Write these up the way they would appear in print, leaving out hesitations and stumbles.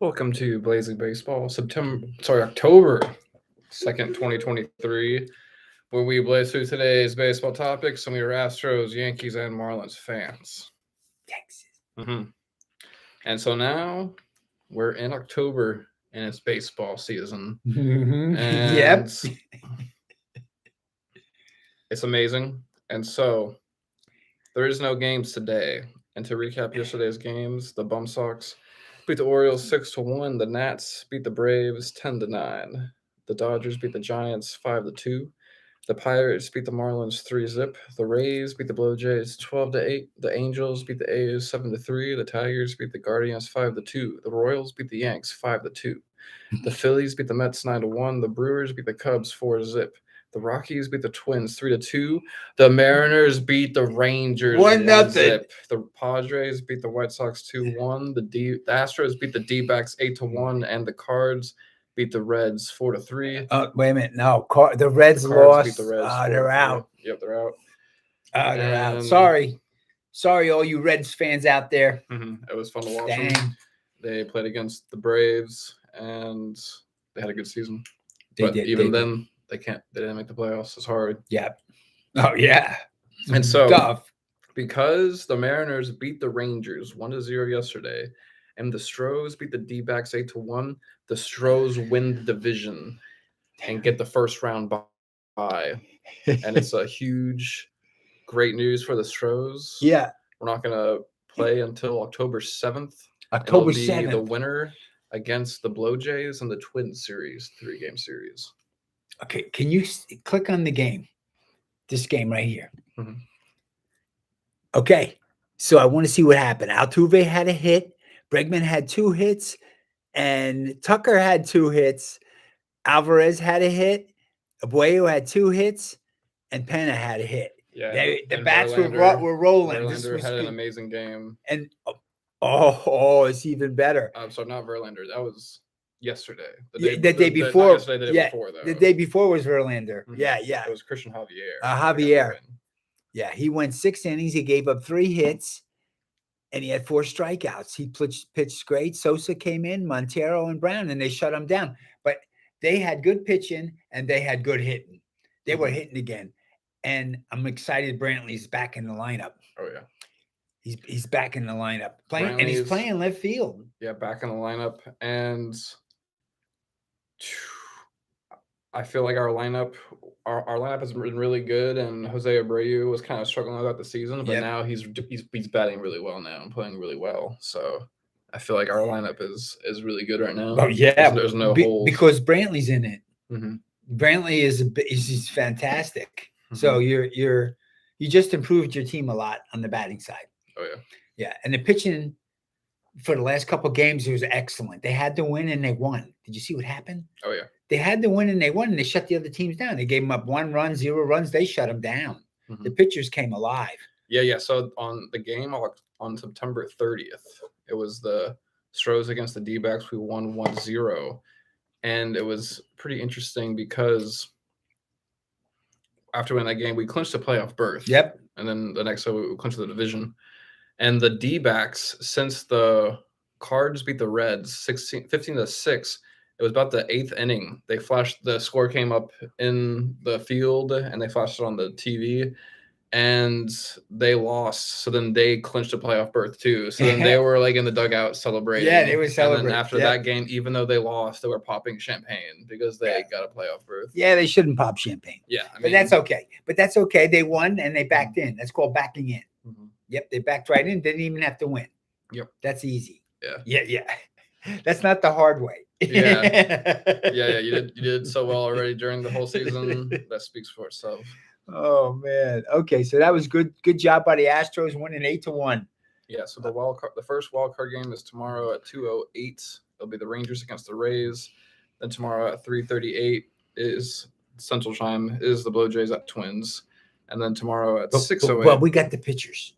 Welcome to Blazing Baseball, October 2nd, 2023, where we blaze through today's baseball topics, and we are Astros, Yankees, and Marlins fans. Texas. hmm And so now we're in October, and it's baseball season. Yep. And it's amazing. And so there is no games today. And to recap yesterday's games, the Bum Sox beat the Orioles 6-1. The Nats beat the Braves 10-9. The Dodgers beat the Giants 5-2. The Pirates beat the Marlins 3-0. The Rays beat the Blue Jays 12-8. The Angels beat the A's 7-3. The Tigers beat the Guardians 5-2. The Royals beat the Yanks 5-2. The Phillies beat the Mets 9-1. The Brewers beat the Cubs 4-0. The Rockies beat the Twins 3-2. The Mariners beat the Rangers 1-0. The Padres beat the White Sox 2-1. The Astros beat the D-backs 8-1, and the Cards beat the Reds 4-3. Wait a minute. No, the Reds The Cards lost. beat the Reds. They're out. Yep, they're out. They're out. Sorry, all you Reds fans out there. It was fun to watch Dang. them. They played against the Braves, and they had a good season. They didn't make the playoffs. It's hard. Yeah. Oh, yeah. And so, tough. Because the Mariners beat the Rangers 1-0 yesterday, and the Stros beat the D-backs 8-1, the Stros win the division and get the first round bye. And it's a huge, great news for the Stros. Yeah. We're not going to play until October 7th. October It'll be 7th. the winner against the Blue Jays in the Twins series, 3-game series. Okay, can you click on the game? This game right here. Okay, so I want to see what happened. Altuve had a hit. Bregman had 2 hits. And Tucker had 2 hits. Alvarez had a hit. Abreu had 2 hits. And Pena had a hit. Yeah, the bats were rolling. Verlander had an amazing game. And it's even better. So not Verlander. That was yesterday. The day before. Not yesterday, the day before, though. The day before was Verlander. Yeah. It was Christian Javier. Javier. Yeah, he went 6 innings. He gave up 3 hits, and he had 4 strikeouts. He pitched great. Sosa came in, Montero and Brown, and they shut him down. But they had good pitching, and they had good hitting. They were hitting again. And I'm excited Brantley's back in the lineup. Oh, yeah. He's back in the lineup. And he's playing left field. Yeah, back in the lineup. And I feel like our lineup has been really good, and Jose Abreu was kind of struggling throughout the season, but now he's batting really well now and playing really well. So I feel like our lineup is really good right now. Oh yeah, there's no holes because Brantley's in it. Brantley he's fantastic. So you just improved your team a lot on the batting side. Oh yeah, yeah, and the pitching for the last couple of games was excellent. They had to win and they won. Did you see what happened? Oh yeah. They had to win and they won, and they shut the other teams down. They gave them up 1 run, 0 runs. They shut them down. The pitchers came alive. Yeah. So on the game on September 30th, it was the Stros against the D-backs. We won 1-0, and it was pretty interesting because after winning that game, we clinched a playoff berth. Yep. And then the next day, we clinched the division. And the D-backs, since the Cards beat the Reds 15-6, it was about the 8th inning. They flashed, the score came up in the field, and they flashed it on the TV, and they lost. So then they clinched a playoff berth too. So then they were like in the dugout celebrating. Yeah, they were celebrating. And then after that game, even though they lost, they were popping champagne because they got a playoff berth. Yeah, they shouldn't pop champagne. Yeah, but that's okay. They won and they backed in. That's called backing in. Yep, they backed right in. Didn't even have to win. Yep, that's easy. Yeah. That's not the hard way. Yeah. You did so well already during the whole season. That speaks for itself. Oh man. Okay, so that was good. Good job by the Astros, winning 8-1. Yeah. So the first wild card game is tomorrow at 2:08. It'll be the Rangers against the Rays. Then tomorrow at 3:38 is Central Time is the Blue Jays at Twins, and then tomorrow at 6:08. Well, we got the pitchers.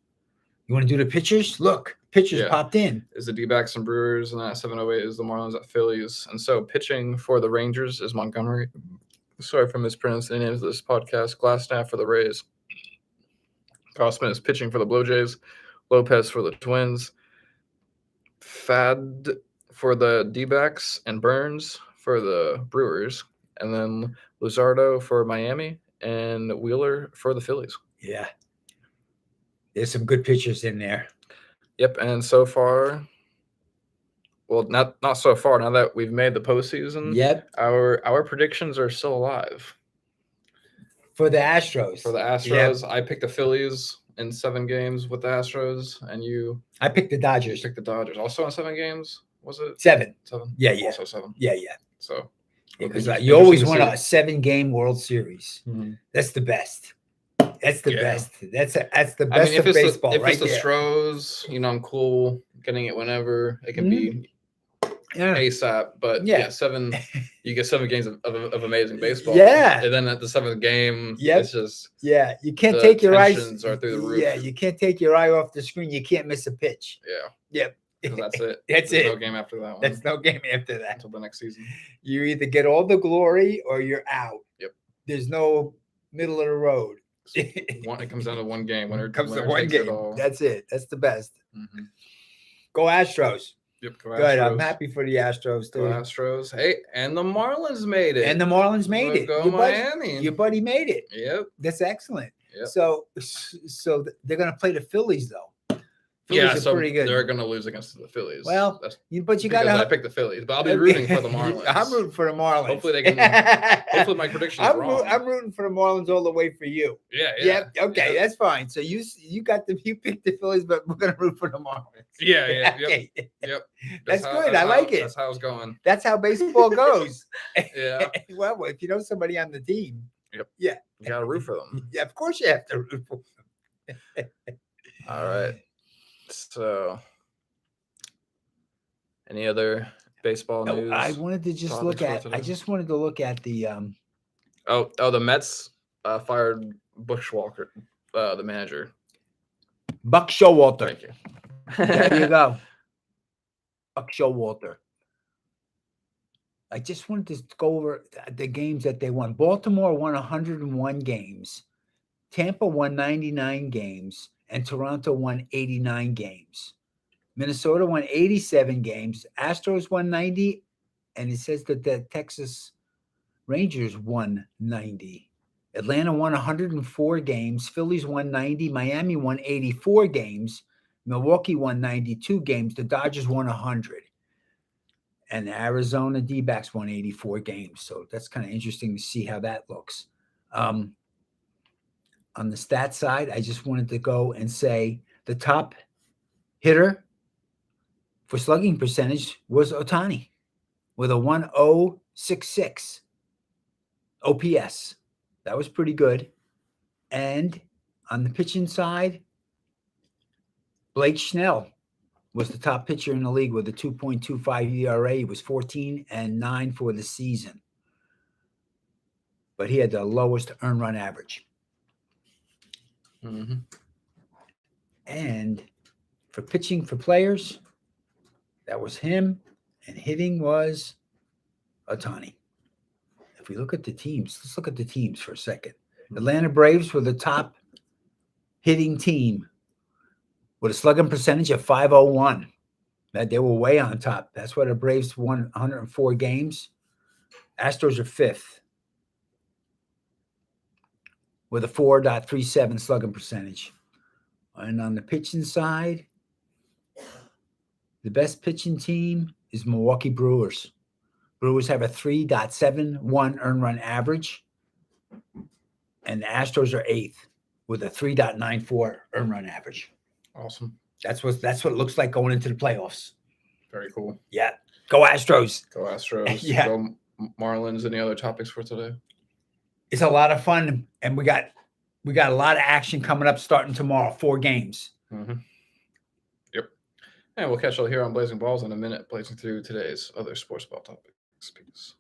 You want to do the pitchers? Look, pitchers popped in. Is the D-backs and Brewers, and then at 7:08 is the Marlins at Phillies. And so pitching for the Rangers is Montgomery. Sorry for mispronouncing the names of this podcast. Glassstaff for the Rays. Gossman is pitching for the Blue Jays. Lopez for the Twins. for the D-backs and Burns for the Brewers, and then Luzardo for Miami and Wheeler for the Phillies. Yeah. There's some good pitchers in there. Yep, and so far, well, not so far. Now that we've made the postseason, Yep. our predictions are still alive. For the Astros. For the Astros, I picked the Phillies in 7 games with the Astros, and I picked the Dodgers. You picked the Dodgers also in 7 games. Was it 7? 7. Yeah, yeah. Also 7. Yeah, yeah. So because you always want a 7-game World Series. Mm-hmm. That's the best. That's the best. That's the best I mean, of baseball. If right it's the Stros, I'm cool getting it whenever. It can be ASAP, but 7. You get 7 games of amazing baseball. Yeah, and then at the 7th game, it's just you can't take your eyes. Are through the roof. Yeah, you can't take your eye off the screen. You can't miss a pitch. Yeah. Yep. That's it. There's no game after that one. There's no game after that until the next season. You either get all the glory or you're out. Yep. There's no middle of the road. It comes down to one game. Winner comes to winner one game. That's it. That's the best. Mm-hmm. Go Astros. Yep. Go Astros. Good. I'm happy for the Astros too. Go Astros. Hey, and the Marlins made it. Go Miami. Your buddy made it. Yep. That's excellent. Yep. So they're gonna play the Phillies though. Phillies are pretty good. They're going to lose against the Phillies. Well, but you got to. I picked the Phillies, but I'll be rooting for the Marlins. I'm rooting for the Marlins. Hopefully they can. Hopefully my prediction is wrong. I'm rooting for the Marlins all the way for you. Yeah. Okay, that's fine. So you picked the Phillies, but we're going to root for the Marlins. Yeah. Okay. Yep. That's good. I like it. That's how it's going. That's how baseball goes. Yeah. Well, if you know somebody on the team. Yep. Yeah. You got to root for them. Yeah, of course you have to root for them. All right. So, any other baseball news? I wanted to just look at. I just wanted to look at the. The Mets fired Bushwalker, the manager. Buck Showalter. Thank you. There you go. Buck Showalter. I just wanted to go over the games that they won. Baltimore won 101 games. Tampa won 99 games. And Toronto won 89 games. Minnesota won 87 games. Astros won 90. And it says that the Texas Rangers won 90. Atlanta won 104 games. Phillies won 90. Miami won 84 games. Milwaukee won 92 games. The Dodgers won 100. And the Arizona D-backs won 84 games. So that's kind of interesting to see how that looks. On the stat side, I just wanted to go and say the top hitter for slugging percentage was Ohtani with a 1.066 OPS. That was pretty good. And on the pitching side, Blake Snell was the top pitcher in the league with a 2.25 ERA. He was 14-9 for the season. But he had the lowest earned run average. Mm-hmm. And for pitching for players, that was him, and hitting was Ohtani. If we look at the teams, let's look at the teams for a second. Atlanta Braves were the top hitting team with a slugging percentage of 501. That they were way on top. That's why the Braves won 104 games. Astros are 5th with a 4.37 slugging percentage. And on the pitching side, the best pitching team is Milwaukee Brewers. Brewers have a 3.71 earned run average. And the Astros are 8th with a 3.94 earned run average. Awesome. That's what it looks like going into the playoffs. Very cool. Yeah. Go Astros. Go Astros. Yeah. Go Marlins. Any other topics for today? It's a lot of fun, and we got a lot of action coming up starting tomorrow. 4 games. Mm-hmm. Yep. And we'll catch you all here on Blazing Balls in a minute, blazing through today's other sports ball topics. Peace.